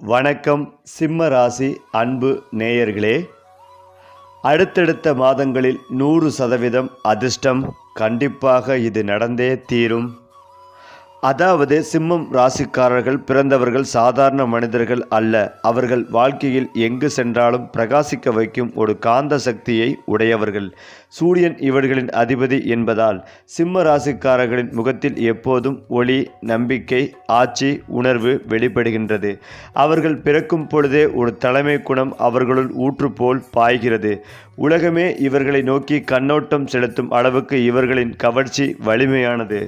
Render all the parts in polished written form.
வணக்கம் சிம்ம ராசி அன்பு நேயர்களே, அடுத்தடுத்த மாதங்களில் 100% அதிர்ஷ்டம் கண்டிப்பாக இது நடந்தே தீரும். அதாவது சிம்மம் ராசிக்காரர்கள் பிறந்தவர்கள் சாதாரண மனிதர்கள் அல்ல. அவர்கள் வாழ்க்கையில் எங்கு சென்றாலும் பிரகாசிக்க வைக்கும் ஒரு காந்த சக்தியை உடையவர்கள். சூரியன் இவர்களின் அதிபதி என்பதால் சிம்ம ராசிக்காரர்களின் முகத்தில் எப்போதும் ஒளி, நம்பிக்கை, ஆட்சி உணர்வு வெளிப்படுகின்றது. அவர்கள் பிறக்கும் பொழுதே ஒரு தலைமை குணம் அவர்களுள் ஊற்று போல் பாய்கிறது. உலகமே இவர்களை நோக்கி கண்ணோட்டம் செலுத்தும் அளவுக்கு இவர்களின் கவர்ச்சி வலிமையானது.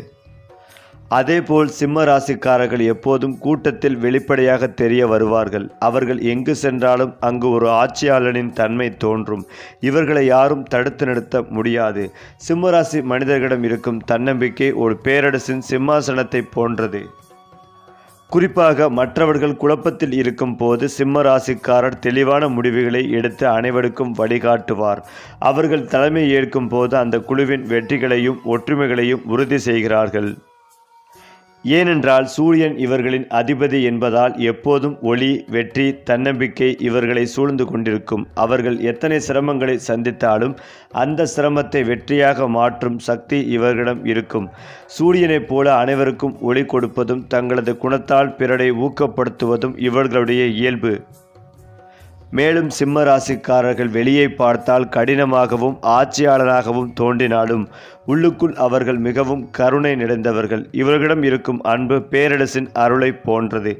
அதேபோல் சிம்ம ராசிக்காரர்கள் எப்போதும் கூட்டத்தில் வெளிப்படையாக தெரிய வருவார்கள். அவர்கள் எங்கு சென்றாலும் அங்கு ஒரு ஆட்சியாளனின் தன்மை தோன்றும். இவர்களை யாரும் தடுத்து நிறுத்த முடியாது. சிம்ம ராசி மனிதர்களிடம் இருக்கும் தன்னம்பிக்கை ஒரு பேரரசின் சிம்மாசனத்தை போன்றது. குறிப்பாக மற்றவர்கள் குழப்பத்தில் இருக்கும் போது சிம்ம ராசிக்காரர் தெளிவான முடிவுகளை எடுத்து அனைவருக்கும் வழிகாட்டுவார். அவர்கள் தலைமை ஏற்கும் போது அந்த குழுவின் வெற்றிகளையும் ஒற்றுமைகளையும் உறுதி செய்கிறார்கள். ஏனென்றால் சூரியன் இவர்களின் அதிபதி என்பதால் எப்போதும் ஒளி, வெற்றி, தன்னம்பிக்கை இவர்களை சூழ்ந்து கொண்டிருக்கும். அவர்கள் எத்தனை சிரமங்களை சந்தித்தாலும் அந்த சிரமத்தை வெற்றியாக மாற்றும் சக்தி இவர்களிடம் இருக்கும். சூரியனைப் போல அனைவருக்கும் ஒளி கொடுப்பதும் தங்களது குணத்தால் பிறரை ஊக்கப்படுத்துவதும் இவர்களுடைய இயல்பு. மேலும் சிம்ம ராசிக்காரர்கள் வெளியே பார்த்தால் கடினமாகவும் ஆட்சியாளராகவும் தோன்றினாலும் உள்ளுக்குள் அவர்கள் மிகவும் கருணை நிறைந்தவர்கள். இவர்களிடம் இருக்கும் அன்பு பேரரசின் அருளை போன்றது.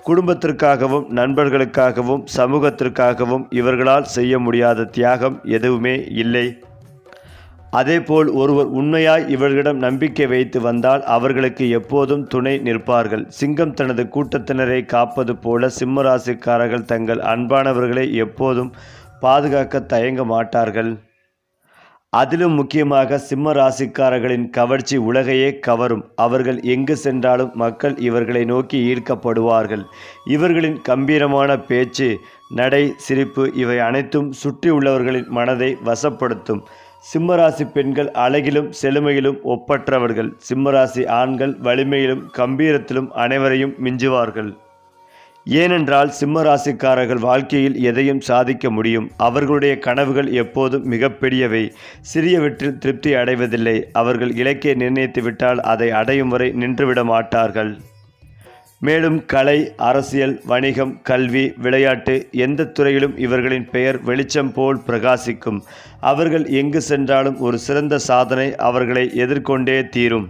குடும்பத்திற்காகவும் நண்பர்களுக்காகவும் சமூகத்திற்காகவும் இவர்களால் செய்ய முடியாத தியாகம் எதுவுமே இல்லை. அதேபோல் ஒருவர் உண்மையாய் இவர்களிடம் நம்பிக்கை வைத்து வந்தால் அவர்களுக்கு எப்போதும் துணை நிற்பார்கள். சிங்கம் தனது கூட்டத்தினரை காப்பது போல சிம்ம ராசிக்காரர்கள் தங்கள் அன்பானவர்களை எப்போதும் பாதுகாக்க தயங்க மாட்டார்கள். அதிலும் முக்கியமாக சிம்ம ராசிக்காரர்களின் கவர்ச்சி உலகையே கவரும். அவர்கள் எங்கு சென்றாலும் மக்கள் இவர்களை நோக்கி ஈர்க்கப்படுவார்கள். இவர்களின் கம்பீரமான பேச்சு, நடை, சிரிப்பு இவை அனைத்தும் சுற்றி உள்ளவர்களின் மனதை வசப்படுத்தும். சிம்மராசி பெண்கள் அழகிலும் செழுமையிலும் ஒப்பற்றவர்கள். சிம்மராசி ஆண்கள் வலிமையிலும் கம்பீரத்திலும் அனைவரையும் மிஞ்சுவார்கள். ஏனென்றால் சிம்ம ராசிக்காரர்கள் வாழ்க்கையில் எதையும் சாதிக்க முடியும். அவர்களுடைய கனவுகள் எப்போதும் மிகப்பெரியவை. சிறியவற்றில் திருப்தி அடைவதில்லை. அவர்கள் இலக்கை நிர்ணயித்துவிட்டால் அதை அடையும் வரை நின்றுவிட மாட்டார்கள். மேலும் கலை, அரசியல், வணிகம், கல்வி, விளையாட்டு எந்த துறையிலும் இவர்களின் பெயர் வெளிச்சம் போல் பிரகாசிக்கும். அவர்கள் எங்கு சென்றாலும் ஒரு சிறந்த சாதனை அவர்களை எதிர்கொண்டே தீரும்.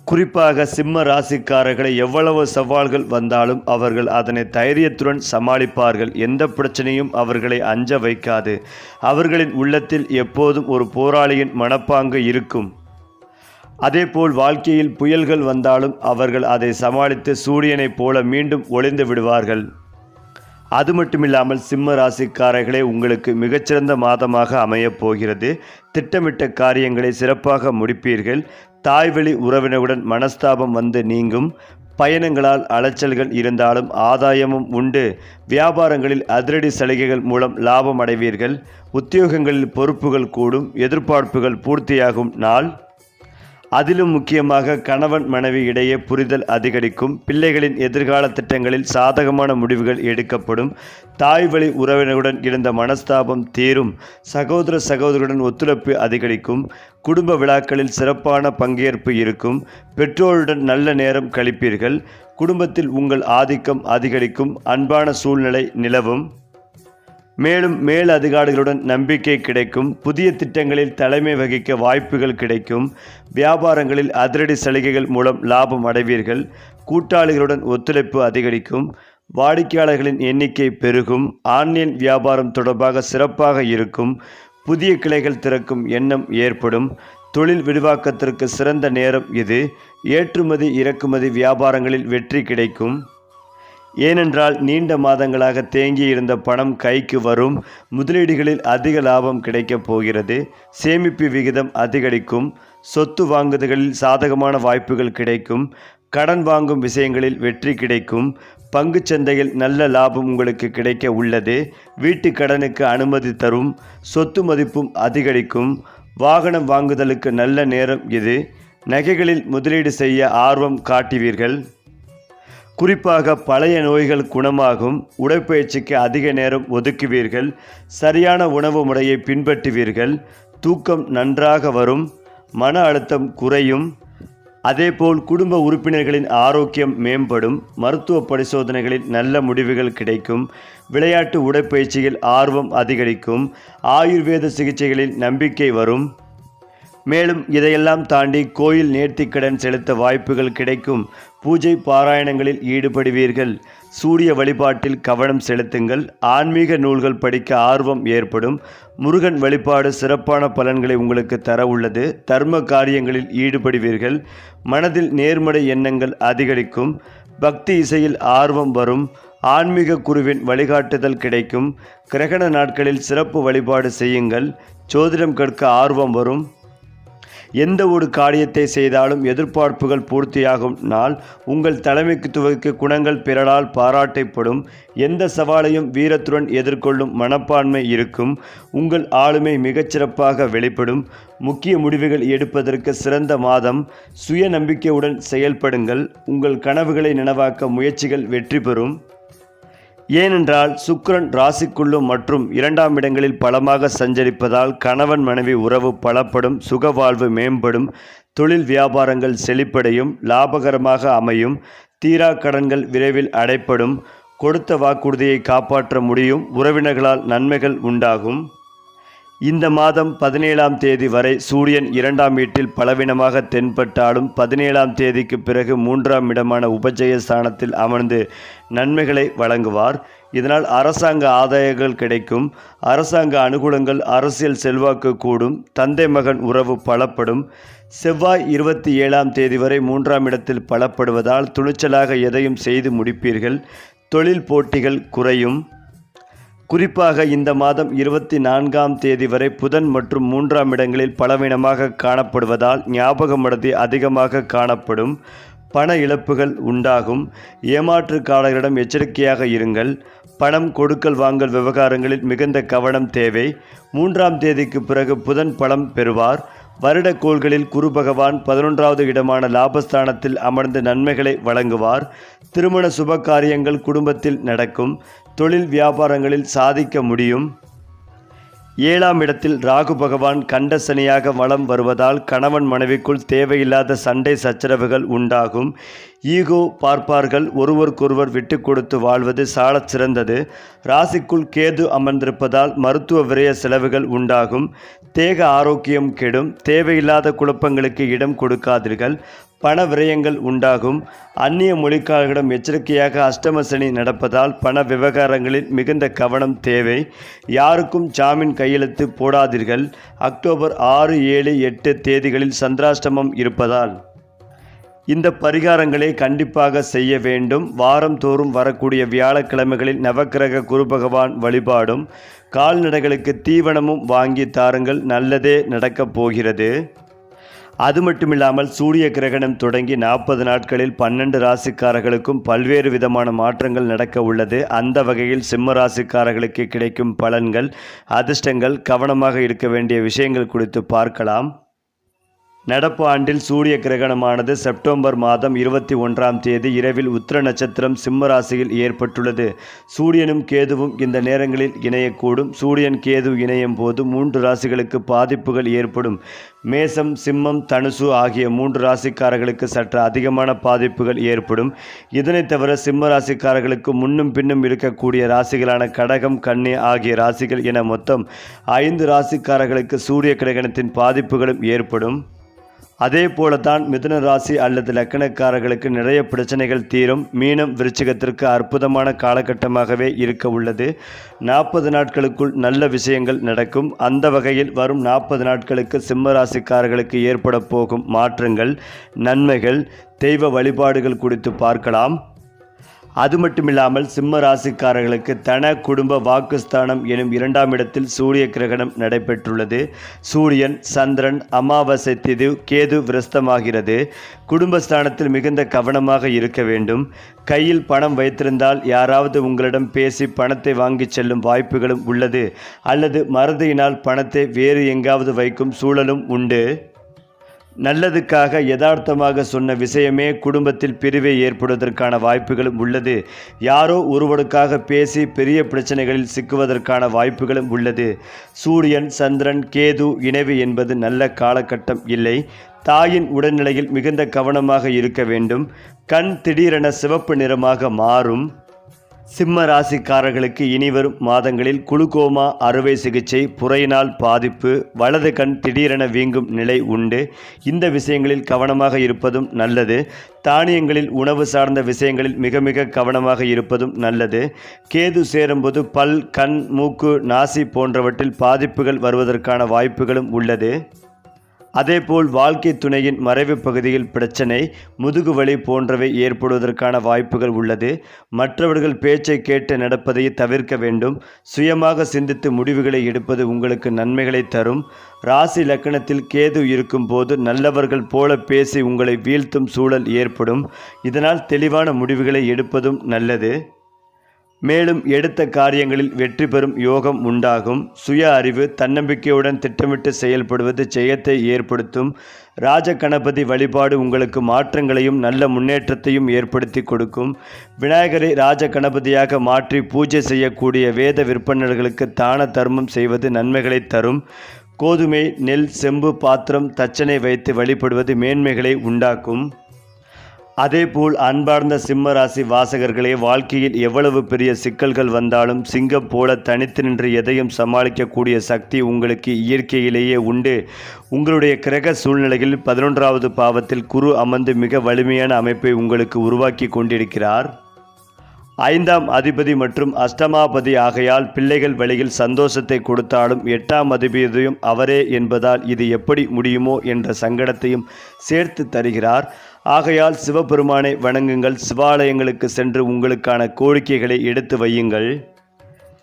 குறிப்பாக சிம்ம ராசிக்காரர்களை எவ்வளவு சவால்கள் வந்தாலும் அவர்கள் அதனை தைரியத்துடன் சமாளிப்பார்கள். எந்த பிரச்சனையும் அவர்களை அஞ்ச வைக்காது. அவர்களின் உள்ளத்தில் எப்போதும் ஒரு போராளியின் மனப்பாங்கு இருக்கும். அதேபோல் வாழ்க்கையில் புயல்கள் வந்தாலும் அவர்கள் அதை சமாளித்து சூரியனைப் போல மீண்டும் ஒளிந்து விடுவார்கள். அது மட்டுமில்லாமல் சிம்ம ராசிக்காரர்களே, உங்களுக்கு மிகச்சிறந்த மாதமாக அமையப் போகிறது. திட்டமிட்ட காரியங்களை சிறப்பாக முடிப்பீர்கள். தாய்வழி உறவினருடன் மனஸ்தாபம் வந்து நீங்கும். பயணங்களால் அலைச்சல்கள் இருந்தாலும் ஆதாயமும் உண்டு. வியாபாரங்களில் அதிரடி சலுகைகள் மூலம் லாபம் அடைவீர்கள். உத்தியோகங்களில் பொறுப்புகள் கூடும். எதிர்பார்ப்புகள் பூர்த்தியாகும் நாள். அதிலும் முக்கியமாக கணவன் மனைவி இடையே புரிதல் அதிகரிக்கும். பிள்ளைகளின் எதிர்கால திட்டங்களில் சாதகமான முடிவுகள் எடுக்கப்படும். தாய் வழி உறவினருடன் இருந்த மனஸ்தாபம் தீரும். சகோதர சகோதரருடன் ஒத்துழைப்பு அதிகரிக்கும். குடும்ப விழாக்களில் சிறப்பான பங்கேற்பு இருக்கும். பெற்றோருடன் நல்ல நேரம் கழிப்பீர்கள். குடும்பத்தில் உங்கள் ஆதிக்கம் அதிகரிக்கும். அன்பான சூழ்நிலை நிலவும். மேலும் மேல் அதிகாரிகளுடன் நம்பிக்கை கிடைக்கும். புதிய திட்டங்களில் தலைமை வகிக்க வாய்ப்புகள் கிடைக்கும். வியாபாரங்களில் அதிரடி சலுகைகள் மூலம் லாபம் அடைவீர்கள். கூட்டாளிகளுடன் ஒத்துழைப்பு அதிகரிக்கும். வாடிக்கையாளர்களின் எண்ணிக்கை பெருகும். ஆன்லைன் வியாபாரம் தொடர்பாக சிறப்பாக இருக்கும். புதிய கிளைகள் திறக்கும் எண்ணம் ஏற்படும். தொழில் விரிவாக்கத்திற்கு சிறந்த நேரம் இது. ஏற்றுமதி இறக்குமதி வியாபாரங்களில் வெற்றி கிடைக்கும். ஏனென்றால் நீண்ட மாதங்களாக தேங்கியிருந்த பணம் கைக்கு வரும். முதலீடுகளில் அதிக லாபம் கிடைக்கப் போகிறது. சேமிப்பு விகிதம் அதிகரிக்கும். சொத்து வாங்குதல்களில் சாதகமான வாய்ப்புகள் கிடைக்கும். கடன் வாங்கும் விஷயங்களில் வெற்றி கிடைக்கும். பங்குச் சந்தையில் நல்ல லாபம் உங்களுக்கு கிடைக்க உள்ளது. வீட்டு கடனுக்கு அனுமதி தரும். சொத்து மதிப்பும் அதிகரிக்கும். வாகனம் வாங்குதலுக்கு நல்ல நேரம் இது. நகைகளில் முதலீடு செய்ய ஆர்வம் காட்டுவீர்கள். குறிப்பாக பழைய நோய்கள் குணமாகும். உடற்பயிற்சிக்கு அதிக நேரம் ஒதுக்குவீர்கள். சரியான உணவு முறையை பின்பற்றுவீர்கள். தூக்கம் நன்றாக வரும். மன அழுத்தம் குறையும். அதேபோல் குடும்ப உறுப்பினர்களின் ஆரோக்கியம் மேம்படும். மருத்துவ பரிசோதனைகளில் நல்ல முடிவுகள் கிடைக்கும். விளையாட்டு உடற்பயிற்சியில் ஆர்வம் அதிகரிக்கும். ஆயுர்வேத சிகிச்சைகளில் நம்பிக்கை வரும். மேலும் இதையெல்லாம் தாண்டி கோயில் நேர்த்திக்கடன் செலுத்த வாய்ப்புகள் கிடைக்கும். பூஜை பாராயணங்களில் ஈடுபடுவீர்கள். சூரிய வழிபாட்டில் கவனம் செலுத்துங்கள். ஆன்மீக நூல்கள் படிக்க ஆர்வம் ஏற்படும். முருகன் வழிபாடு சிறப்பான பலன்களை உங்களுக்கு தர உள்ளது. தர்ம காரியங்களில் ஈடுபடுவீர்கள். மனதில் நேர்மறை எண்ணங்கள் அதிகரிக்கும். பக்தி இசையில் ஆர்வம் வரும். ஆன்மீக குருவின் வழிகாட்டுதல் கிடைக்கும். கிரகண நாட்களில் சிறப்பு வழிபாடு செய்யுங்கள். ஜோதிடம் கற்க ஆர்வம் வரும். எந்த ஒரு காரியத்தை செய்தாலும் எதிர்பார்ப்புகள் பூர்த்தியாகும் நாள். உங்கள் தலைமைத்துவக்கு குணங்கள் பிறரால் பாராட்டப்படும். எந்த சவாலையும் வீரத்துடன் எதிர்கொள்ளும் மனப்பான்மை இருக்கும். உங்கள் ஆளுமை மிகச்சிறப்பாக வெளிப்படும். முக்கிய முடிவுகள் எடுப்பதற்கு சிறந்த மாதம். சுய நம்பிக்கையுடன் செயல்படுங்கள். உங்கள் கனவுகளை நனவாக்க முயற்சிகள் வெற்றி பெறும். ஏனென்றால் சுக்கிரன் ராசிக்குள்ளும் மற்றும் 2ஆம் இடங்களில் பலமாக சஞ்சரிப்பதால் கணவன் மனைவி உறவு பலப்படும். சுகவாழ்வு மேம்படும். தொழில் வியாபாரங்கள் செழிப்படையும். லாபகரமாக அமையும். தீரா கடன்கள் விரைவில் அடைப்படும். கொடுத்த வாக்குறுதியை காப்பாற்ற முடியும். உறவினர்களால் நன்மைகள் உண்டாகும். இந்த மாதம் 17ஆம் தேதி வரை சூரியன் 2ஆம் வீட்டில் பலவீனமாக தென்பட்டாலும் 17ஆம் தேதிக்கு பிறகு 3ஆம் இடமான உபஜய ஸ்தானத்தில் அமர்ந்து நன்மைகளை வழங்குவார். இதனால் அரசாங்க ஆதாயங்கள் கிடைக்கும். அரசாங்க அனுகூலங்கள், அரசியல் செல்வாக்கு கூடும். தந்தை மகன் உறவு பலப்படும். செவ்வாய் 27ஆம் தேதி வரை 3ஆம் இடத்தில் பலப்படுவதால் துணிச்சலாக எதையும் செய்து முடிப்பீர்கள். தொழில் போட்டிகள் குறையும். குறிப்பாக இந்த மாதம் 24ஆம் தேதி வரை புதன் மற்றும் 3ஆம் இடங்களில் பலவீனமாக காணப்படுவதால் ஞாபக மறதி அதிகமாக காணப்படும். பண இழப்புகள் உண்டாகும். ஏமாற்றுக்காரர்களிடம் எச்சரிக்கையாக இருங்கள். பணம் கொடுக்கல் வாங்கல் விவகாரங்களில் மிகுந்த கவனம் தேவை. 3ஆம் தேதிக்கு பிறகு புதன் பலம் பெறுவார். வருட கோள்களில் குரு பகவான் 11வது இடமான லாபஸ்தானத்தில் அமர்ந்து நன்மைகளை வழங்குவார். திருமண சுப காரியங்கள் குடும்பத்தில் நடக்கும். தொழில் வியாபாரங்களில் சாதிக்க முடியும். 7ஆம் இடத்தில் ராகு பகவான் கண்ட சனியாக வலம் வருவதால் கணவன் மனைவிக்குள் தேவையில்லாத சண்டை சச்சரவுகள் உண்டாகும். ஈகோ பார்ப்பார்கள். ஒருவருக்கொருவர் விட்டு கொடுத்து வாழ்வது சாலச் சிறந்தது. ராசிக்குள் கேது அமர்ந்திருப்பதால் மருத்துவ விரய செலவுகள் உண்டாகும். தேக ஆரோக்கியம் கெடும். தேவையில்லாத குழப்பங்களுக்கு இடம் கொடுக்காதீர்கள். பண விரயங்கள் உண்டாகும். அந்நிய மொழிக்காரர்களிடம் எச்சரிக்கையாக. அஷ்டம சனி நடப்பதால் பண விவகாரங்களில் மிகுந்த கவனம் தேவை. யாருக்கும் ஜாமீன் கையெழுத்து போடாதீர்கள். அக்டோபர் 6, 7, 8 தேதிகளில் சந்திராஷ்டமம் இருப்பதால் இந்த பரிகாரங்களை கண்டிப்பாக செய்ய வேண்டும். வாரந்தோறும் வரக்கூடிய வியாழக்கிழமைகளில் நவக்கிரக குரு பகவான் வழிபாடும் கால்நடைகளுக்கு தீவனமும் வாங்கி தாருங்கள். நல்லதே நடக்கப் போகிறது. அது மட்டுமில்லாமல் சூரிய கிரகணம் தொடங்கி 40 நாட்களில் 12 ராசிக்காரர்களுக்கும் பல்வேறு விதமான மாற்றங்கள் நடக்க உள்ளது. அந்த வகையில் சிம்ம ராசிக்காரர்களுக்கு கிடைக்கும் பலன்கள், அதிர்ஷ்டங்கள், கவனமாக இருக்க வேண்டிய விஷயங்கள் குறித்து பார்க்கலாம். நடப்பு ஆண்டில் சூரிய கிரகணமானது செப்டம்பர் மாதம் 21ஆம் தேதி இரவில் உத்திர நட்சத்திரம் சிம்ம ராசியில் ஏற்பட்டுள்ளது. சூரியனும் கேதுவும் இந்த நேரங்களில் இணையக்கூடும். சூரியன் கேது இணையும் போது 3 ராசிகளுக்கு பாதிப்புகள் ஏற்படும். மேசம், சிம்மம், தனுசு ஆகிய 3 ராசிக்காரர்களுக்கு சற்று அதிகமான பாதிப்புகள் ஏற்படும். இதனைத் தவிர சிம்ம ராசிக்காரர்களுக்கு முன்னும் பின்னும் இருக்கக்கூடிய ராசிகளான கடகம், கன்னி ஆகிய ராசிகள் என மொத்தம் 5 ராசிக்காரர்களுக்கு சூரிய கிரகணத்தின் பாதிப்புகளும் ஏற்படும். அதே போலத்தான் மிதுன ராசி அல்லது லக்கணக்காரர்களுக்கு நிறைய பிரச்சனைகள் தீரும். மீனம், விருச்சிகத்திற்கு அற்புதமான காலகட்டமாகவே இருக்க உள்ளது. 40 நாட்களுக்குள் நல்ல விஷயங்கள் நடக்கும். அந்த வகையில் வரும் 40 நாட்களுக்கு சிம்ம ராசிக்காரர்களுக்கு ஏற்பட போகும் மாற்றங்கள், நன்மைகள், தெய்வ வழிபாடுகள் குறித்து பார்க்கலாம். அது மட்டுமில்லாமல் சிம்ம ராசிக்காரர்களுக்கு தன, குடும்ப, வாக்குஸ்தானம் எனும் 2ஆம் இடத்தில் சூரிய கிரகணம் நடைபெற்றுள்ளது. சூரியன், சந்திரன், அமாவாசை திதி, கேது விரஸ்தமாகிறது. குடும்பஸ்தானத்தில் மிகுந்த கவனமாக இருக்க வேண்டும். கையில் பணம் வைத்திருந்தால் யாராவது உங்களிடம் பேசி பணத்தை வாங்கிச் செல்லும் வாய்ப்புகளும் உள்ளது. அல்லது மறதியினால் பணத்தை வேறு எங்காவது வைக்கும் சூழலும் உண்டு. நல்லதுக்காக யதார்த்தமாக சொன்ன விஷயமே குடும்பத்தில் பிரிவை ஏற்படுவதற்கான வாய்ப்புகளும் உள்ளது. யாரோ ஒருவருக்காக பேசி பெரிய பிரச்சனைகளில் சிக்குவதற்கான வாய்ப்புகளும் உள்ளது. சூரியன், சந்திரன், கேது இணைவு என்பது நல்ல காலகட்டம் இல்லை. தாயின் உடல்நிலையில் மிகுந்த கவனமாக இருக்க வேண்டும். கண் திடீரென சிவப்பு நிறமாக மாறும். சிம்ம ராசிக்காரர்களுக்கு இனிவரும் மாதங்களில் குளுக்கோமா அறுவை சிகிச்சை, புரையினால் பாதிப்பு, வலது கண் திடீரென வீங்கும் நிலை உண்டு. இந்த விஷயங்களில் கவனமாக இருப்பதும் நல்லது. தானியங்களில் உணவு சார்ந்த விஷயங்களில் மிக மிக கவனமாக இருப்பதும் நல்லது. கேது சேரும்போது பல், கண், மூக்கு, நாசி போன்றவற்றில் பாதிப்புகள் வருவதற்கான வாய்ப்புகளும் உள்ளது. அதேபோல் வாழ்க்கை துணையின் மறைவு பகுதியில் பிரச்சனை, முதுகுவலி போன்றவை ஏற்படுவதற்கான வாய்ப்புகள் உள்ளது. மற்றவர்கள் பேச்சை கேட்டு நடப்பதை தவிர்க்க வேண்டும். சுயமாக சிந்தித்து முடிவுகளை எடுப்பது உங்களுக்கு நன்மைகளை தரும். ராசி லக்னத்தில் கேது இருக்கும் போது நல்லவர்கள் போல பேசி உங்களை வீழ்த்தும் சூழல் ஏற்படும். இதனால் தெளிவான முடிவுகளை எடுப்பதும் நல்லது. மேலும் எடுத்த காரியங்களில் வெற்றி பெறும் யோகம் உண்டாகும். சுய அறிவு, தன்னம்பிக்கையுடன் திட்டமிட்டு செயல்படுவது ஜெயத்தை ஏற்படுத்தும். ராஜகணபதி வழிபாடு உங்களுக்கு மாற்றங்களையும் நல்ல முன்னேற்றத்தையும் ஏற்படுத்தி கொடுக்கும். விநாயகரை ராஜகணபதியாக மாற்றி பூஜை செய்யக்கூடிய வேத விற்பனர்களுக்கு தான தர்மம் செய்வது நன்மைகளை தரும். கோதுமை, நெல், செம்பு பாத்திரம், தச்சனை வைத்து வழிபடுவது மேன்மைகளை உண்டாக்கும். அதேபோல் அன்பார்ந்த சிம்மராசி வாசகர்களே, வாழ்க்கையில் எவ்வளவு பெரிய சிக்கல்கள் வந்தாலும் சிங்கம் போல தனித்து நின்று எதையும் சமாளிக்கக்கூடிய சக்தி உங்களுக்கு இயற்கையிலேயே உண்டு. உங்களுடைய கிரக சூழ்நிலையில் 11வது பாவத்தில் குரு அமர்ந்து மிக வலிமையான அமைப்பை உங்களுக்கு உருவாக்கி கொண்டிருக்கிறார். 5ஆம் அதிபதி மற்றும் அஷ்டமாபதி ஆகையால் பிள்ளைகள் வழியில் சந்தோஷத்தை கொடுத்தாலும் 8ஆம் அதிபதியும் அவரே என்பதால் இது எப்படி முடியுமோ என்ற சங்கடத்தையும் சேர்த்து தருகிறார். ஆகையால் சிவபெருமானை வணங்குங்கள். சிவாலயங்களுக்கு சென்று உங்களுக்கான கோரிக்கைகளை எடுத்து வையுங்கள்.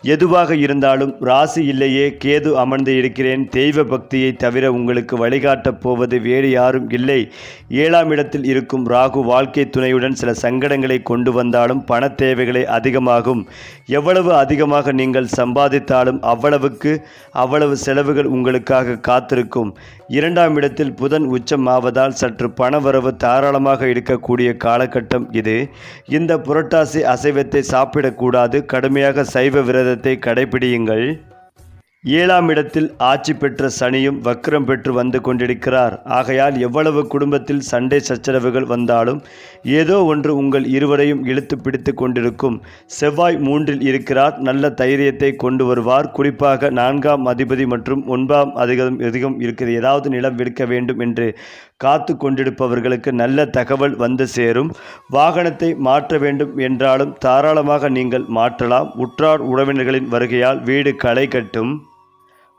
எதுவாக இருந்தாலும் ராசி இல்லையே கேது அமர்ந்து இருக்கிறேன், தெய்வ பக்தியை தவிர உங்களுக்கு வழிகாட்டப் போவது வேறு யாரும் இல்லை. 7ஆம் இடத்தில் இருக்கும் ராகு வாழ்க்கை துணையுடன் சில சங்கடங்களை கொண்டு வந்தாலும் பண தேவைகளை அதிகமாகும். எவ்வளவு அதிகமாக நீங்கள் சம்பாதித்தாலும் அவ்வளவு செலவுகள் உங்களுக்காக காத்திருக்கும். 2ஆம் இடத்தில் புதன் உச்சம் ஆவதால் சற்று பணவரவு தாராளமாக இருக்கக்கூடிய காலகட்டம் இது. இந்த புரட்டாசி அசைவத்தை சாப்பிடக்கூடாது. கடுமையாக சைவ விரதத்தை கடைபிடியுங்கள். 7ஆம் இடத்தில் ஆட்சி பெற்ற சனியும் வக்ரம் பெற்று வந்து கொண்டிருக்கிறார். ஆகையால் எவ்வளவு குடும்பத்தில் சண்டை சச்சரவுகள் வந்தாலும் ஏதோ ஒன்று உங்கள் இருவரையும் இழுத்து பிடித்து கொண்டிருக்கும். செவ்வாய் 3இல் இருக்கிறார். நல்ல தைரியத்தை கொண்டு வருவார். குறிப்பாக 4ஆம் அதிபதி மற்றும் 9ஆம் அதிகம் இருக்கிறது. ஏதாவது நிலம் விற்க வேண்டும் என்று காத்து கொண்டிருப்பவர்களுக்கு நல்ல தகவல் வந்து சேரும். வாகனத்தை மாற்ற வேண்டும் என்றாலும் தாராளமாக நீங்கள் மாற்றலாம். உற்றார் உறவினர்களின் வருகையால் வீடு களை கட்டும்.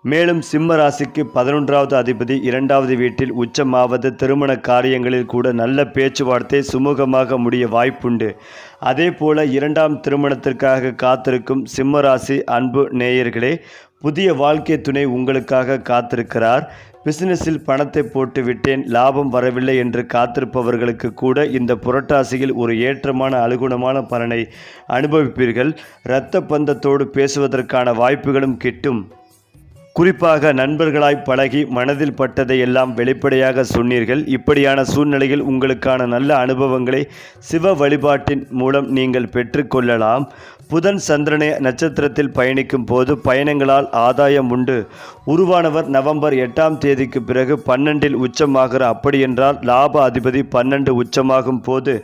மேலும் சிம்ம ராசிக்கு 11வது அதிபதி 2வது வீட்டில் உச்சமாவது திருமண காரியங்களில் கூட நல்ல பேச்சுவார்த்தை சுமூகமாக முடிய வாய்ப்புண்டு. அதே போல 2ஆம் திருமணத்திற்காக காத்திருக்கும் சிம்ம ராசி அன்பு நேயர்களே, புதிய வாழ்க்கை துணை உங்களுக்காக காத்திருக்கிறார். பிசினஸில் பணத்தை போட்டு விட்டேன், லாபம் வரவில்லை என்று காத்திருப்பவர்களுக்கு கூட இந்த புரட்டாசியில் ஒரு ஏற்றமான அனுகுணமான பலனை அனுபவிப்பீர்கள். இரத்த பந்தத்தோடு பேசுவதற்கான வாய்ப்புகளும் கிட்டும். குறிப்பாக நண்பர்களாய் பழகி மனதில் பட்டதை எல்லாம் வெளிப்படையாக சொன்னீர்கள். இப்படியான சூழ்நிலையில் உங்களுக்கான நல்ல அனுபவங்களை சிவ வழிபாட்டின் மூலம் நீங்கள் பெற்றுக்கொள்ளலாம். புதன் சந்திரனை நட்சத்திரத்தில் பயணிக்கும் போது பயணங்களால் ஆதாயம் உண்டு. உருவானவர் நவம்பர் 8ஆம் தேதிக்கு பிறகு 12இல் உச்சமாகிறார். அப்படியென்றால் லாப அதிபதி 12 உச்சமாகும் போது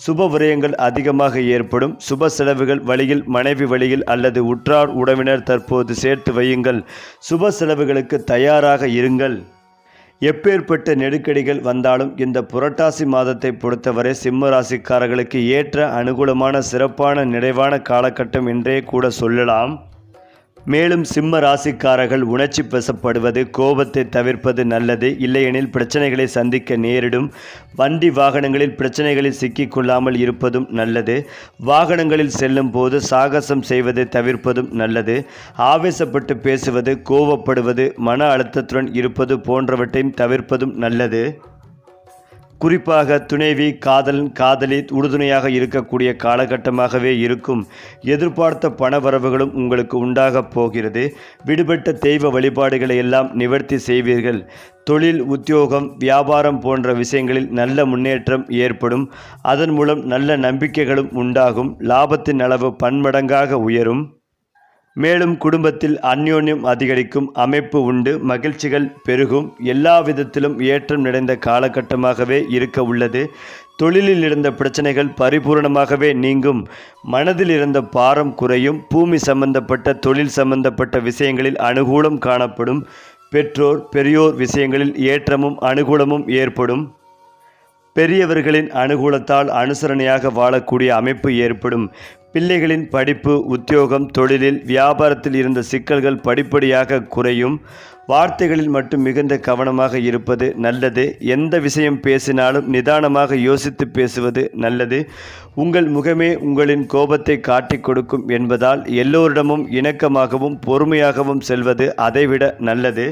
சுப விரயங்கள் அதிகமாக ஏற்படும். சுப செலவுகள் வழியில், மனைவி வழியில் அல்லது உற்றார் உறவினர் தற்போது சேர்த்து வையுங்கள். சுப செலவுகளுக்கு தயாராக இருங்கள். எப்பேற்பட்ட நெருக்கடிகள் வந்தாலும் இந்த புரட்டாசி மாதத்தை பொறுத்தவரை சிம்ம ராசிக்காரர்களுக்கு ஏற்ற அனுகூலமான சிறப்பான நிறைவான காலகட்டம் என்றே கூட சொல்லலாம். மேலும் சிம்ம ராசிக்காரர்கள் உணர்ச்சி வசப்படுவது, கோபத்தை தவிர்ப்பது நல்லது. இல்லையெனில் பிரச்சனைகளை சந்திக்க நேரிடும். வண்டி வாகனங்களில் பிரச்சனைகளில் சிக்கிக்கொள்ளாமல் இருப்பதும் நல்லது. வாகனங்களில் செல்லும் போது சாகசம் செய்வதை தவிர்ப்பதும் நல்லது. ஆவேசப்பட்டு பேசுவது, கோபப்படுவது, மன அழுத்தத்துடன் இருப்பது போன்றவற்றையும் தவிர்ப்பதும் நல்லது. குறிப்பாக துணைவி, காதலன், காதலி உறுதுணையாக இருக்கக்கூடிய காலகட்டமாகவே இருக்கும். எதிர்பார்த்த பணவரவுகளும் உங்களுக்கு உண்டாகப் போகிறது. விடுபட்ட தெய்வ வழிபாடுகளை எல்லாம் நிவர்த்தி செய்வீர்கள். தொழில், உத்தியோகம், வியாபாரம் போன்ற விஷயங்களில் நல்ல முன்னேற்றம் ஏற்படும். அதன் மூலம் நல்ல நம்பிக்கைகளும் உண்டாகும். லாபத்தின் அளவு பன்மடங்காக உயரும். மேலும் குடும்பத்தில் அந்யோன்யம் அதிகரிக்கும் அமைப்பு உண்டு. மகிழ்ச்சிகள் பெருகும். எல்லா விதத்திலும் ஏற்றம் நிறைந்த காலகட்டமாகவே இருக்க உள்ளது. தொழிலில் இருந்த பிரச்சனைகள் பரிபூர்ணமாகவே நீங்கும். மனதில் இருந்த பாரம் குறையும். பூமி சம்பந்தப்பட்ட, தொழில் சம்பந்தப்பட்ட விஷயங்களில் அனுகூலம் காணப்படும். பெற்றோர், பெரியோர் விஷயங்களில் ஏற்றமும் அனுகூலமும் ஏற்படும். பெரியவர்களின் அனுகூலத்தால் அனுசரணையாக வாழக்கூடிய அமைப்பு ஏற்படும். பிள்ளைகளின் படிப்பு, உத்தியோகம், தொழிலில், வியாபாரத்தில் இருந்த சிக்கல்கள் படிப்படியாக குறையும். வார்த்தைகளில் மட்டும் மிகுந்த கவனமாக இருப்பது நல்லது. எந்த விஷயம் பேசினாலும் நிதானமாக யோசித்து பேசுவது நல்லது. உங்கள் முகமே உங்களின் கோபத்தை காட்டிக் கொடுக்கும் என்பதால் எல்லோரிடமும் இணக்கமாகவும் பொறுமையாகவும் செல்வது அதைவிட நல்லது.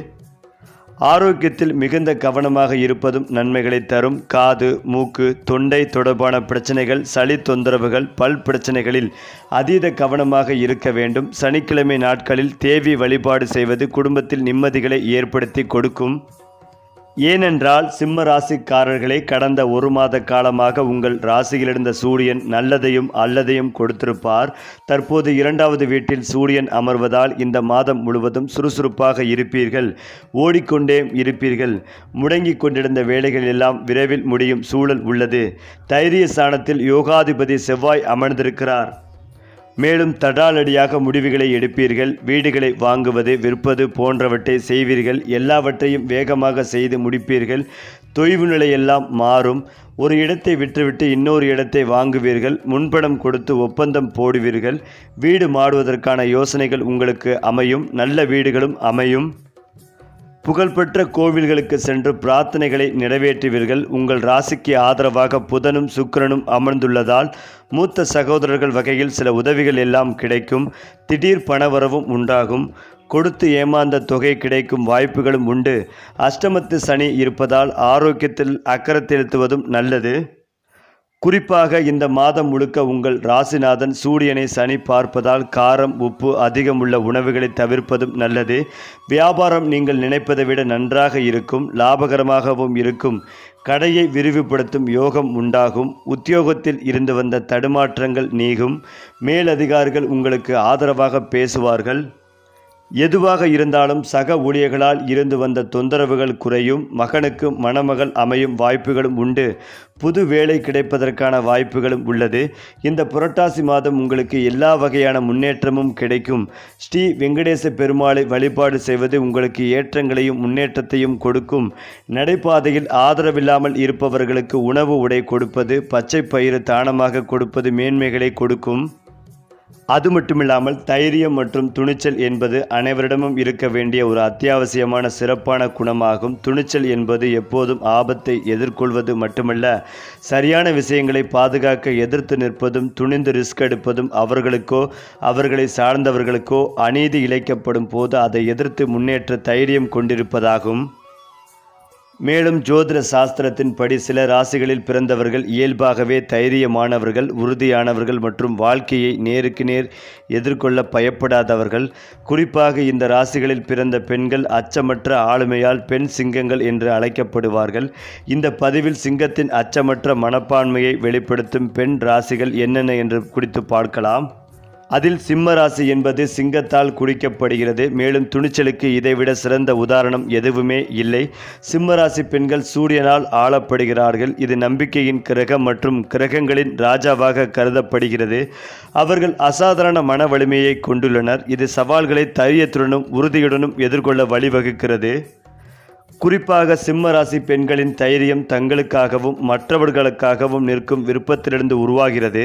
ஆரோக்கியத்தில் மிகுந்த கவனமாக இருப்பதும் நன்மைகளை தரும். காது, மூக்கு, தொண்டை தொடர்பான பிரச்சனைகள், சளி தொந்தரவுகள், பல் பிரச்சனைகளில் அதீத கவனமாக இருக்க வேண்டும். சனிக்கிழமை நாட்களில் தேவி வழிபாடு செய்வது குடும்பத்தில் நிம்மதிகளை ஏற்படுத்தி கொடுக்கும். ஏனென்றால் சிம்ம ராசிக்காரர்களே, கடந்த ஒரு மாத காலமாக உங்கள் ராசியில் இருந்த சூரியன் நல்லதையும் அல்லதையும் கொடுத்திருப்பார். தற்போது 2வது வீட்டில் சூரியன் அமர்வதால் இந்த மாதம் முழுவதும் சுறுசுறுப்பாக இருப்பீர்கள். ஓடிக்கொண்டே இருப்பீர்கள். முடங்கிக் கொண்டிருந்த வேலைகள் எல்லாம் விரைவில் முடியும் சூழல் உள்ளது. தைரிய ஸ்தானத்தில் யோகாதிபதி செவ்வாய் அமர்ந்திருக்கிறார். மேலும் தடாலடியாக முடிவுகளை எடுப்பீர்கள். வீடுகளை வாங்குவது, விற்பது போன்றவற்றை செய்வீர்கள். எல்லாவற்றையும் வேகமாக செய்து முடிப்பீர்கள். தொய்வு நிலையெல்லாம் மாறும். ஒரு இடத்தை விட்டுவிட்டு இன்னொரு இடத்தை வாங்குவீர்கள். முன்பணம் கொடுத்து ஒப்பந்தம் போடுவீர்கள். வீடு மாறுவதற்கான யோசனைகள் உங்களுக்கு அமையும். நல்ல வீடுகளும் அமையும். புகழ்பெற்ற கோவில்களுக்கு சென்று பிரார்த்தனைகளை நிறைவேற்றுவீர்கள். உங்கள் ராசிக்கு ஆதரவாக புதனும் சுக்கிரனும் அமர்ந்துள்ளதால் மூத்த சகோதரர்கள் வகையில் சில உதவிகள் எல்லாம் கிடைக்கும். திடீர் பணவரவும் உண்டாகும். கொடுத்து ஏமாந்த தொகை கிடைக்கும் வாய்ப்புகளும் உண்டு. அஷ்டமத்து சனி இருப்பதால் ஆரோக்கியத்தில் அக்கறை செலுத்துவதும் நல்லது. குறிப்பாக இந்த மாதம் முழுக்க உங்கள் ராசிநாதன் சூரியனை சனி பார்ப்பதால் காரம், உப்பு அதிகமுள்ள உணவுகளை தவிர்ப்பதும் நல்லது. வியாபாரம் நீங்கள் நினைப்பதை விட நன்றாக இருக்கும். லாபகரமாகவும் இருக்கும். கடையை விரிவுபடுத்தும் யோகம் உண்டாகும். உத்தியோகத்தில் இருந்து வந்த தடுமாற்றங்கள் நீங்கும். மேலதிகாரிகள் உங்களுக்கு ஆதரவாக பேசுவார்கள். எதுவாக இருந்தாலும் சக ஊழியர்களால் இருந்து வந்த தொந்தரவுகள் குறையும். மகனுக்கு மணமகள் அமையும் வாய்ப்புகளும் உண்டு. புது வேலை கிடைப்பதற்கான வாய்ப்புகளும் உள்ளது. இந்த புரட்டாசி மாதம் உங்களுக்கு எல்லா வகையான முன்னேற்றமும் கிடைக்கும். ஸ்ரீ வெங்கடேச பெருமாளை வழிபாடு செய்வது உங்களுக்கு ஏற்றங்களையும் முன்னேற்றத்தையும் கொடுக்கும். நடைபாதையில் ஆதரவில்லாமல் இருப்பவர்களுக்கு உணவு, உடை கொடுப்பது, பச்சை பயிறு தானமாக கொடுப்பது மேன்மைகளை கொடுக்கும். அது மட்டுமில்லாமல் தைரியம் மற்றும் துணிச்சல் என்பது அனைவரிடமும் இருக்க வேண்டிய ஒரு அத்தியாவசியமான சிறப்பான குணமாகும். துணிச்சல் என்பது எப்போதும் ஆபத்தை எதிர்கொள்வது மட்டுமல்ல, சரியான விஷயங்களை பாதுகாக்க எதிர்த்து நிற்பதும், துணிந்து ரிஸ்க் எடுப்பதும், அவர்களுக்கோ அவர்களை சார்ந்தவர்களுக்கோ அநீதி இழைக்கப்படும் போது அதை எதிர்த்து முன்னேற்ற தைரியம் கொண்டிருப்பதாகும். மேலும் ஜோதிட சாஸ்திரத்தின்படி சில ராசிகளில் பிறந்தவர்கள் இயல்பாகவே தைரியமானவர்கள், உறுதியானவர்கள் மற்றும் வாழ்க்கையை நேருக்கு நேர் எதிர்கொள்ள பயப்படாதவர்கள். குறிப்பாக இந்த ராசிகளில் பிறந்த பெண்கள் அச்சமற்ற ஆளுமையால் பெண் சிங்கங்கள் என்று அழைக்கப்படுவார்கள். இந்த பதிவில் சிங்கத்தின் அச்சமற்ற மனப்பான்மையை வெளிப்படுத்தும் பெண் ராசிகள் என்னென்ன என்று குறித்து பார்க்கலாம். அதில் சிம்ம ராசி என்பது சிங்கத்தால் குறிக்கப்படுகிறது. மேலும் துணிச்சலுக்கு இதைவிட சிறந்த உதாரணம் எதுவுமே இல்லை. சிம்ம ராசி பெண்கள் சூரியனால் ஆளப்படுகிறார்கள். இது நம்பிக்கையின் கிரகம் மற்றும் கிரகங்களின் ராஜாவாக கருதப்படுகிறது. அவர்கள் அசாதாரண மன வலிமையை கொண்டுள்ளனர். இது சவால்களை தைரியத்துடனும் உறுதியுடனும் எதிர்கொள்ள வழிவகுக்கிறது. குறிப்பாக சிம்ம ராசி பெண்களின் தைரியம் தங்களுக்காகவும் மற்றவர்களுக்காகவும் நிற்கும் விருப்பத்திலிருந்து உருவாகிறது.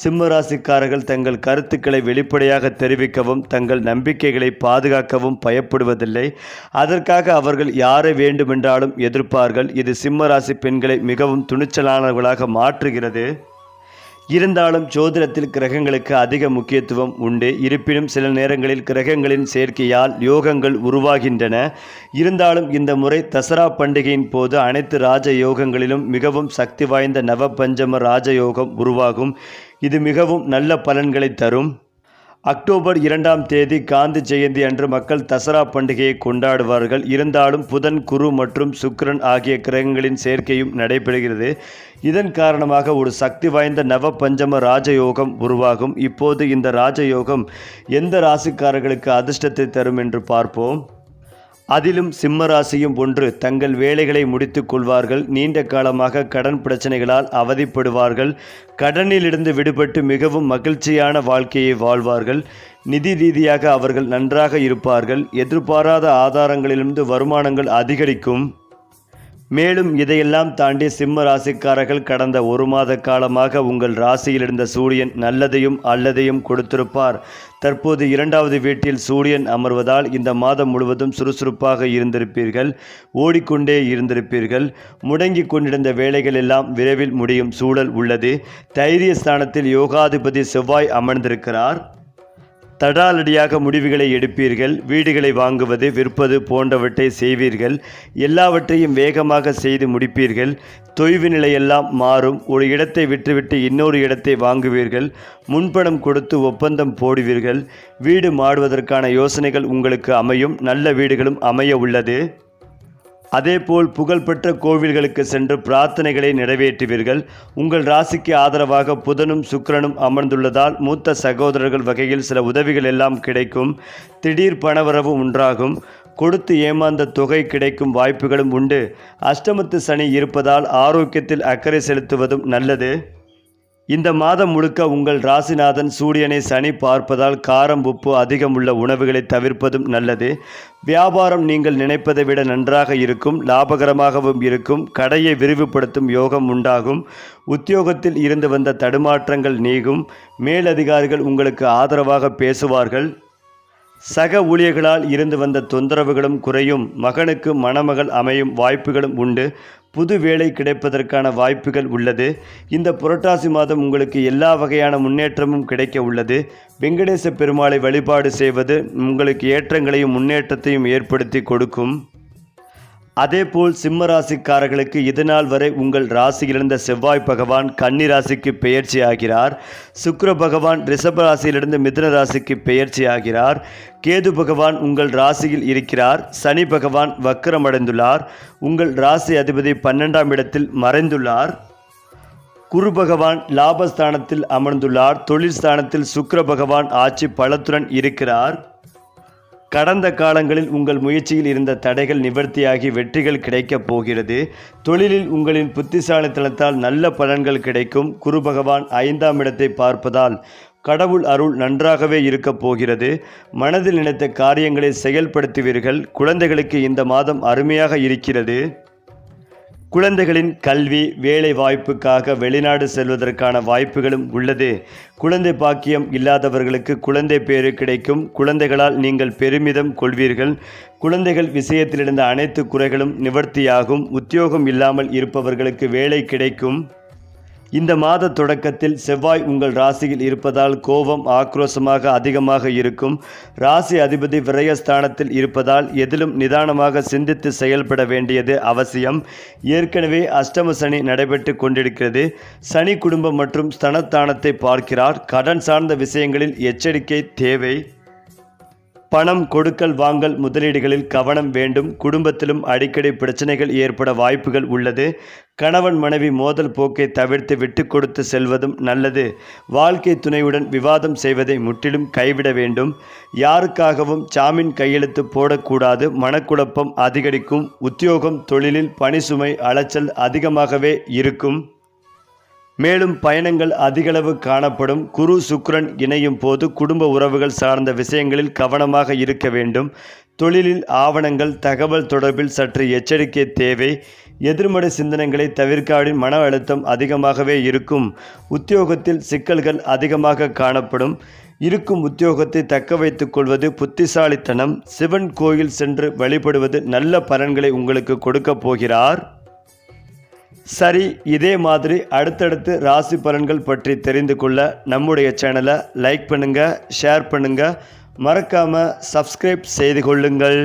சிம்ம ராசிக்காரர்கள் தங்கள் கருத்துக்களை வெளிப்படையாக தெரிவிக்கவும் தங்கள் நம்பிக்கைகளை பாதுகாக்கவும் பயப்படுவதில்லை. அதற்காக அவர்கள் யாரை வேண்டுமென்றாலும் எதிர்ப்பார்கள். இது சிம்ம ராசி பெண்களை மிகவும் துணிச்சலானவர்களாக மாற்றுகிறது. இருந்தாலும் ஜோதிடத்தில் கிரகங்களுக்கு அதிக முக்கியத்துவம் உண்டு. இருப்பினும் சில நேரங்களில் கிரகங்களின் சேர்க்கையால் யோகங்கள் உருவாகின்றன. இருந்தாலும் இந்த முறை தசரா பண்டிகையின் போது அனைத்து ராஜ யோகங்களிலும் மிகவும் சக்தி வாய்ந்த நவபஞ்சம ராஜயோகம் உருவாகும். இது மிகவும் நல்ல பலன்களை தரும். அக்டோபர் 2ஆம் தேதி காந்தி ஜெயந்தி அன்று மக்கள் தசரா பண்டிகையை கொண்டாடுவார்கள். இருந்தாலும் புதன், குரு மற்றும் சுக்கிரன் ஆகிய கிரகங்களின் சேர்க்கையும் நடைபெறுகிறது. இதன் காரணமாக ஒரு சக்தி வாய்ந்த நவபஞ்சம ராஜயோகம் உருவாகும். இப்போது இந்த ராஜயோகம் எந்த ராசிக்காரர்களுக்கு அதிர்ஷ்டத்தை தரும் என்று பார்ப்போம். அதிலும் சிம்ம ராசியும் ஒன்று. தங்கள் வேலைகளை முடித்து கொள்வார்கள். நீண்ட காலமாக கடன் பிரச்சனைகளால் அவதிப்படுவார்கள். கடனிலிருந்து விடுபட்டு மிகவும் மகிழ்ச்சியான வாழ்க்கையை வாழ்வார்கள். நிதி ரீதியாக அவர்கள் நன்றாக இருப்பார்கள். எதிர்பாராத ஆதாரங்களிலிருந்து வருமானங்கள் அதிகரிக்கும். மேலும் இதையெல்லாம் தாண்டி சிம்ம ராசிக்காரர்கள் கடந்த ஒரு மாத காலமாக உங்கள் ராசியில் இருந்த சூரியன் நல்லதையும் அல்லதையும் கொடுத்திருப்பார். தற்போது 2வது வீட்டில் சூரியன் அமர்வதால் இந்த மாதம் முழுவதும் சுறுசுறுப்பாக இருந்திருப்பீர்கள். ஓடிக்கொண்டே இருந்திருப்பீர்கள். முடங்கி கொண்டிருந்த வேலைகள் எல்லாம் விரைவில் முடியும் சூழல் உள்ளது. தைரிய ஸ்தானத்தில் யோகாதிபதி செவ்வாய் அமர்ந்திருக்கிறார். தடாலடியாக முடிவுகளை எடுப்பீர்கள். வீடுகளை வாங்குவது, விற்பது போன்றவற்றை செய்வீர்கள். எல்லாவற்றையும் வேகமாக செய்து முடிப்பீர்கள். தொய்வு நிலையெல்லாம் மாறும். ஒரு இடத்தை விட்டுவிட்டு இன்னொரு இடத்தை வாங்குவீர்கள். முன்பணம் கொடுத்து ஒப்பந்தம் போடுவீர்கள். வீடு மாறுவதற்கான யோசனைகள் உங்களுக்கு அமையும். நல்ல வீடுகளும் அமைய உள்ளது. அதேபோல் புகழ்பெற்ற கோவில்களுக்கு சென்று பிரார்த்தனைகளை நிறைவேற்றுவீர்கள். உங்கள் ராசிக்கு ஆதரவாக புதனும் சுக்கிரனும் அமர்ந்துள்ளதால் மூத்த சகோதரர்கள் வகையில் சில உதவிகள் எல்லாம் கிடைக்கும். திடீர் பணவரவு உண்டாகும். கொடுத்து ஏமாந்த தொகை கிடைக்கும் வாய்ப்புகளும் உண்டு. அஷ்டமத்து சனி இருப்பதால் ஆரோக்கியத்தில் அக்கறை செலுத்துவதும் நல்லது. இந்த மாதம் முழுக்க உங்கள் ராசிநாதன் சூரியனை சனி பார்ப்பதால் காரம், உப்பு அதிகம் உள்ள உணவுகளை தவிர்ப்பதும் நல்லது. வியாபாரம் நீங்கள் நினைப்பதை விட நன்றாக இருக்கும். லாபகரமாகவும் இருக்கும். கடையை விரிவுபடுத்தும் யோகம் உண்டாகும். உத்தியோகத்தில் இருந்து வந்த தடுமாற்றங்கள் நீங்கும். மேலதிகாரிகள் உங்களுக்கு ஆதரவாக பேசுவார்கள். சக ஊழியர்களால் இருந்து வந்த தொந்தரவுகளும் குறையும். மகனுக்கு மணமகள் அமையும் வாய்ப்புகளும் உண்டு. புது வேலை கிடைப்பதற்கான வாய்ப்புகள் உள்ளது. இந்த புரட்டாசி மாதம் உங்களுக்கு எல்லா வகையான முன்னேற்றமும் கிடைக்க உள்ளது. வெங்கடேச பெருமாளை வழிபாடு செய்வது உங்களுக்கு ஏற்றங்களையும் முன்னேற்றத்தையும் ஏற்படுத்தி கொடுக்கும். அதேபோல் சிம்ம ராசிக்காரர்களுக்கு இதுநாள் வரை உங்கள் ராசியிலிருந்த செவ்வாய் பகவான் கன்னி ராசிக்கு பெயர்ச்சி ஆகிறார். சுக்கிர பகவான் ரிஷப ராசியிலிருந்து மிதுன ராசிக்கு பெயர்ச்சி ஆகிறார். கேது பகவான் உங்கள் ராசியில் இருக்கிறார். சனி பகவான் வக்கரமடைந்துள்ளார். உங்கள் ராசி அதிபதி 12ஆம் இடத்தில் மறைந்துள்ளார். குரு பகவான் லாபஸ்தானத்தில் அமர்ந்துள்ளார். தொழில் ஸ்தானத்தில் சுக்கிர பகவான் ஆட்சி பலத்துடன் இருக்கிறார். கடந்த காலங்களில் உங்கள் முயற்சியில் இருந்த தடைகள் நிவர்த்தியாகி வெற்றிகள் கிடைக்கப் போகிறது. தொழிலில் உங்களின் புத்திசாலித்தனத்தால் நல்ல பலன்கள் கிடைக்கும். குரு பகவான் 5ஆம் இடத்தை பார்ப்பதால் கடவுள் அருள் நன்றாகவே இருக்கப் போகிறது. மனதில் நினைத்த காரியங்களை செயல்படுத்துவீர்கள். குழந்தைகளுக்கு இந்த மாதம் அருமையாக இருக்கிறது. குழந்தைகளின் கல்வி, வேலை வாய்ப்புக்காக வெளிநாடு செல்வதற்கான வாய்ப்புகளும் உள்ளது. குழந்தை பாக்கியம் இல்லாதவர்களுக்கு குழந்தை பேறு கிடைக்கும். குழந்தைகளால் நீங்கள் பெருமிதம் கொள்வீர்கள். குழந்தைகள் விஷயத்தில் இருந்த அனைத்து குறைகளும் நிவர்த்தியாகும். உத்தியோகம் இல்லாமல் இருப்பவர்களுக்கு வேலை கிடைக்கும். இந்த மாத தொடக்கத்தில் செவ்வாய் உங்கள் ராசியில் இருப்பதால் கோபம், ஆக்ரோஷமாக அதிகமாக இருக்கும். ராசி அதிபதி விரயஸ்தானத்தில் இருப்பதால் எதிலும் நிதானமாக சிந்தித்து செயல்பட வேண்டியது அவசியம். ஏற்கனவே அஷ்டம சனி நடைபெற்று கொண்டிருக்கிறது. சனி குடும்பம் மற்றும் ஸ்தனத்தானத்தை பார்க்கிறார். கடன் சார்ந்த விஷயங்களில் எச்சரிக்கை தேவை. பணம் கொடுக்கல் வாங்கல் முதலீடுகளில் கவனம் வேண்டும். குடும்பத்திலும் அடிக்கடி பிரச்சனைகள் ஏற்பட வாய்ப்புகள் உள்ளது. கணவன் மனைவி மோதல் போக்கை தவிர்த்து விட்டு கொடுத்து செல்வதும் நல்லது. வாழ்க்கை துணையுடன் விவாதம் செய்வதை முற்றிலும் கைவிட வேண்டும். யாருக்காகவும் ஜாமீன் கையெழுத்து போடக்கூடாது. மனக்குழப்பம் அதிகரிக்கும். உத்தியோகம், தொழிலில் பணி சுமை, அலைச்சல் அதிகமாகவே இருக்கும். மேலும் பயணங்கள் அதிகளவு காணப்படும். குரு சுக்கிரன் இணையும் போது குடும்ப உறவுகள் சார்ந்த விஷயங்களில் கவனமாக இருக்க வேண்டும். தொழிலில் ஆவணங்கள், தகவல் தொடர்பில் சற்று எச்சரிக்கை தேவை. எதிர்மறை சிந்தனைகளை தவிர்க்காவிடின் மன அழுத்தம் அதிகமாகவே இருக்கும். உத்தியோகத்தில் சிக்கல்கள் அதிகமாக காணப்படும். இருக்கும் உத்தியோகத்தை தக்க வைத்துக் கொள்வது புத்திசாலித்தனம். சிவன் கோயில் சென்று வழிபடுவது நல்ல பலன்களை உங்களுக்கு கொடுக்க போகிறார். சரி, இதே மாதிரி அடுத்தடுத்து ராசி பலன்கள் பற்றி தெரிந்து கொள்ள நம்முடைய சேனலை லைக் பண்ணுங்கள், ஷேர் பண்ணுங்கள், மறக்காமல் சப்ஸ்கிரைப் செய்து கொள்ளுங்கள்.